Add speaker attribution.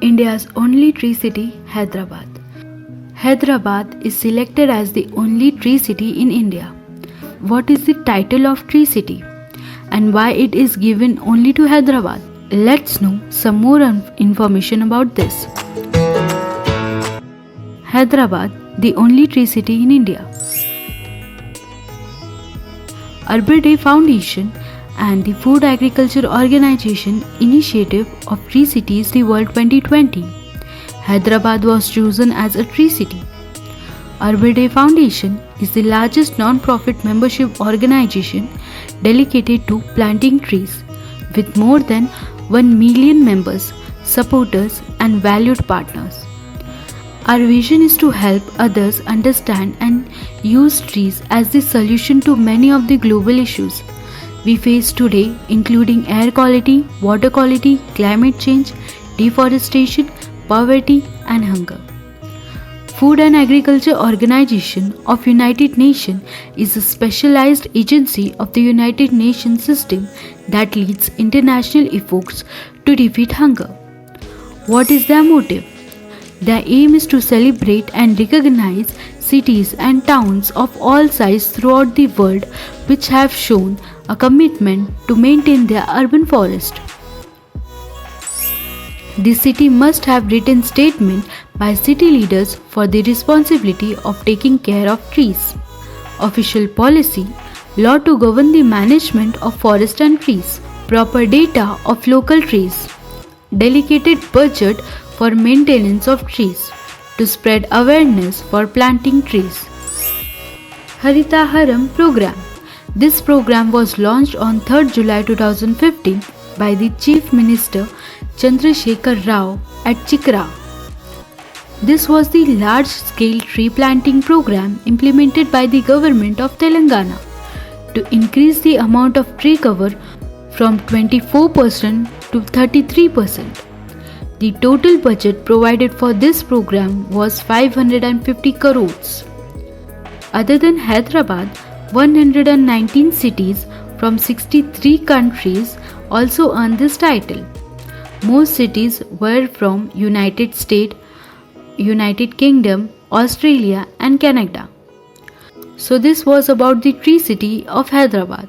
Speaker 1: India's only tree city, Hyderabad. Hyderabad is selected as the only tree city in India. What is the title of tree city and why it is given only to Hyderabad? Let's know some more information about this. Hyderabad, the only tree city in India. Arbor Day Foundation and the Food Agriculture Organization initiative of Tree Cities the World 2020. Hyderabad was chosen as a tree city. Arbor Day Foundation is the largest non-profit membership organization dedicated to planting trees, with more than 1 million members, supporters and valued partners. Our vision is to help others understand and use trees as the solution to many of the global issues we face today, including air quality, water quality, climate change, deforestation, poverty and hunger. Food and Agriculture Organization of United Nations is a specialized agency of the United Nations system that leads international efforts to defeat hunger. What is their motive? Their aim is to celebrate and recognize cities and towns of all sizes throughout the world which have shown a commitment to maintain their urban forest. The city must have written statement by city leaders for the responsibility of taking care of trees, official policy, law to govern the management of forest and trees, proper data of local trees, dedicated budget for maintenance of trees, to spread awareness for planting trees. Haritaharam program. This program was launched on 3rd July 2015 by the Chief Minister Chandrasekhar Rao at Chikra. This was the large-scale tree planting program implemented by the government of Telangana to increase the amount of tree cover from 24% to 33%. The total budget provided for this program was 550 crores. Other than Hyderabad, 119 cities from 63 countries also earned this title. Most cities were from United States, United Kingdom, Australia and Canada. So this was about the tree city of Hyderabad.